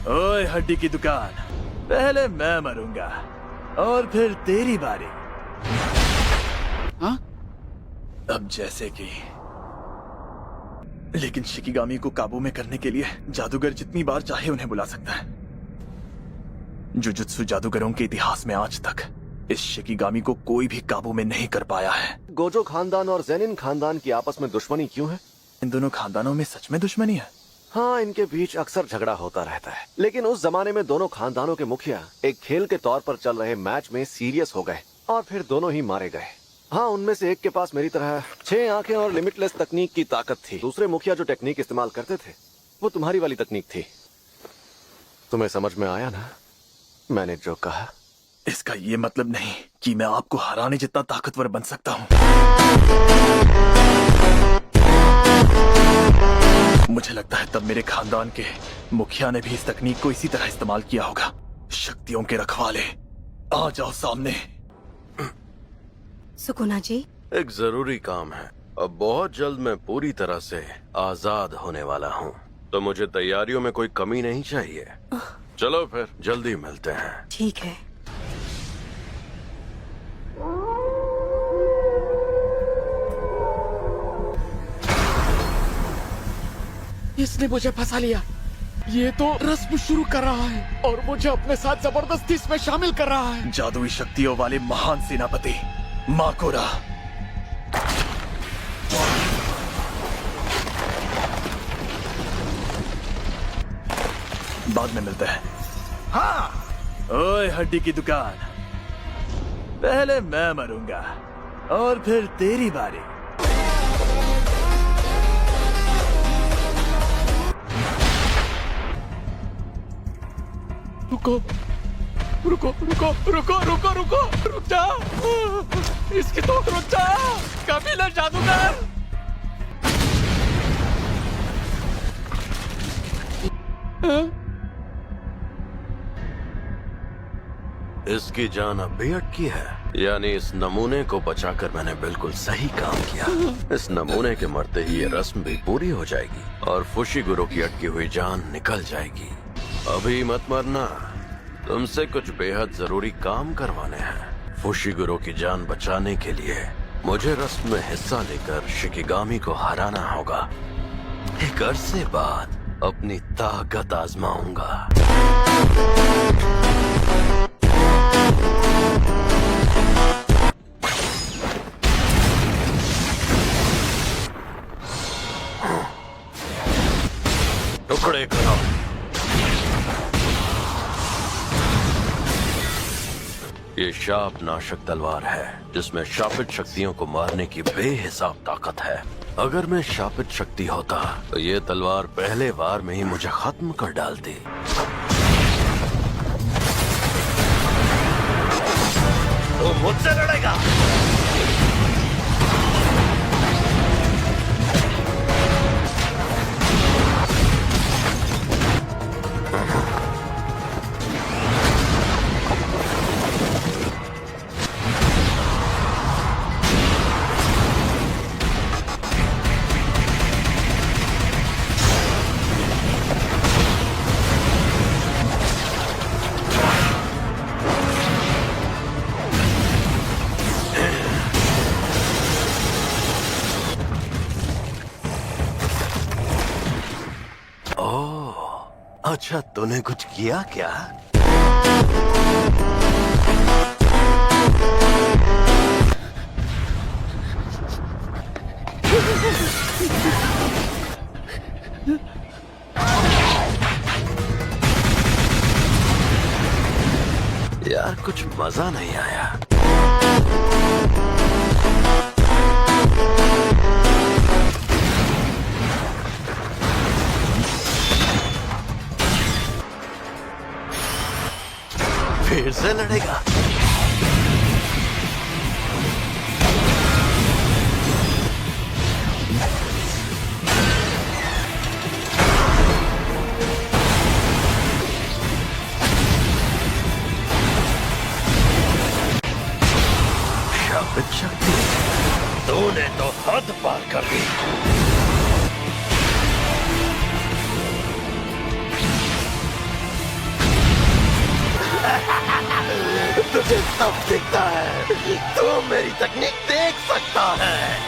ओए हड्डी की दुकान, पहले मैं मरूंगा और फिर तेरी बारी। हाँ? अब जैसे कि लेकिन शिकिगामी को काबू में करने के लिए जादूगर जितनी बार चाहे उन्हें बुला सकता है। जुजुत्सु जादूगरों के इतिहास में आज तक इस शिकिगामी को कोई भी काबू में नहीं कर पाया है। गोजो खानदान और जेनिन खानदान की आपस में दुश्मनी क्यों है? इन दोनों खानदानों में सच में दुश्मनी है? हाँ, इनके बीच अक्सर झगड़ा होता रहता है, लेकिन उस जमाने में दोनों खानदानों के मुखिया एक खेल के तौर पर चल रहे मैच में सीरियस हो गए और फिर दोनों ही मारे गए। हाँ, उनमें से एक के पास मेरी तरह 6 आंखें और लिमिटलेस तकनीक की ताकत थी। दूसरे मुखिया जो टेक्निक इस्तेमाल करते थे वो तुम्हारी वाली तकनीक थी। तुम्हें समझ में आया ना मैंने जो कहा? इसका ये मतलब नहीं कि मैं आपको हराने जितना ताकतवर बन सकता हूँ। मुझे लगता है तब मेरे खानदान के मुखिया ने भी इस तकनीक को इसी तरह इस्तेमाल किया होगा। शक्तियों के रखवाले, आ जाओ सामने। सुकुना जी, एक जरूरी काम है। अब बहुत जल्द मैं पूरी तरह से आजाद होने वाला हूँ, तो मुझे तैयारियों में कोई कमी नहीं चाहिए। चलो फिर जल्दी मिलते हैं। ठीक है। इसने मुझे फंसा लिया। ये तो रस्म शुरू कर रहा है और मुझे अपने साथ जबरदस्ती इसमें शामिल कर रहा है। जादुई शक्तियों वाले महान सेनापति माकोरा। बाद में मिलते हैं। हाँ, ओए हड्डी की दुकान, पहले मैं मरूंगा और फिर तेरी बारी। रुको रुको रुको रुको रुको रुको रुक जा। इसकी तो रुक जा। कबीला जादूगर। इसकी जान अब भी अटकी है, यानी इस नमूने को बचाकर मैंने बिल्कुल सही काम किया। इस नमूने के मरते ही ये रस्म भी पूरी हो जाएगी और फुशिगुरो की अटकी हुई जान निकल जाएगी। अभी मत मरना, तुमसे कुछ बेहद जरूरी काम करवाने हैं। फुशिगुरो की जान बचाने के लिए मुझे रस्म में हिस्सा लेकर शिकिगामी को हराना होगा। एक अरसे बाद अपनी ताकत आजमाऊंगा। टुकड़े करो। ये शाप नाशक तलवार है जिसमें शापित शक्तियों को मारने की बेहिसाब ताकत है। अगर मैं शापित शक्ति होता तो ये तलवार पहले वार में ही मुझे खत्म कर डालती। तो मुझसे लड़ेगा? अच्छा, तूने कुछ किया क्या? यार कुछ मजा नहीं आया। फिर से लड़ेगा? शापित शक्ति, तूने तो हद पार कर दी। मुझे सब दिखता है। तू मेरी तकनीक देख सकता है।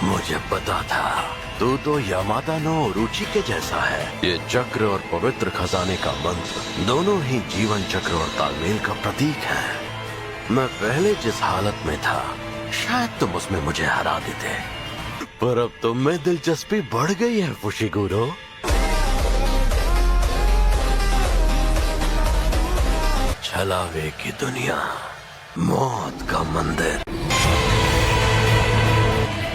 मुझे पता था तू तो यामादा नो रुचि के जैसा है। ये चक्र और पवित्र खजाने का मंत्र दोनों ही जीवन चक्र और तालमेल का प्रतीक है। मैं पहले जिस हालत में था शायद तुम उसमें मुझे हरा देते, पर अब तुम में दिलचस्पी बढ़ गई है फुशिगुरो। छलावे की दुनिया, मौत का मंदिर।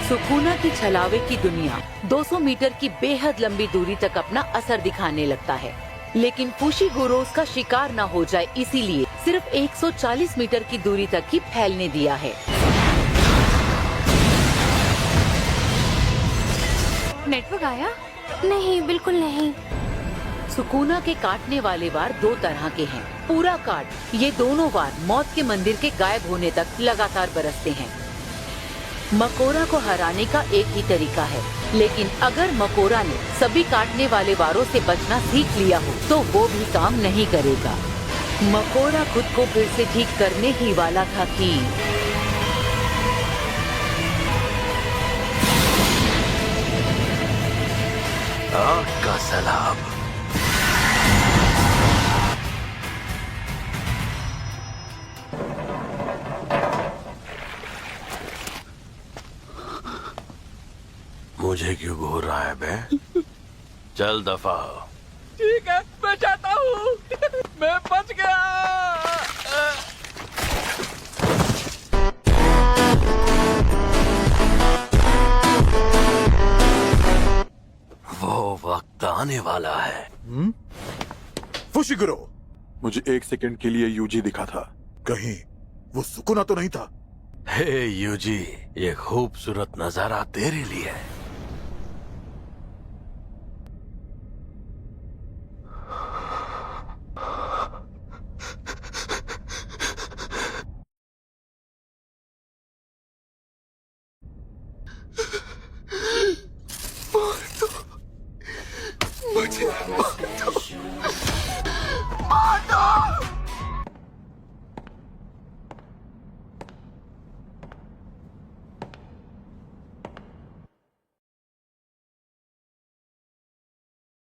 सुकुना की छलावे की दुनिया 200 मीटर की बेहद लंबी दूरी तक अपना असर दिखाने लगता है, लेकिन फुशिगुरो उसका शिकार न हो जाए इसीलिए सिर्फ 140 मीटर की दूरी तक ही फैलने दिया है। नेटवर्क आया? नहीं, बिल्कुल नहीं। सुकुना के काटने वाले वार दो तरह के हैं। पूरा काट, ये दोनों वार मौत के मंदिर के गायब होने तक लगातार बरसते हैं। मकोरा को हराने का एक ही तरीका है, लेकिन अगर मकोरा ने सभी काटने वाले वारों से बचना सीख लिया हो तो वो भी काम नहीं करेगा। मकोरा खुद को फिर से ठीक करने ही वाला था कि आग का सैलाब। मुझे क्यों घूर रहा है बे? चल दफा हो। ठीक है, मैं जाता हूँ। मैं बच गया। वो वक्त आने वाला है। फुशिगुरो, मुझे 1 सेकंड के लिए यूजी दिखा था, कहीं वो सुकुना तो नहीं था? हे यूजी, ये खूबसूरत नजारा तेरे लिए है।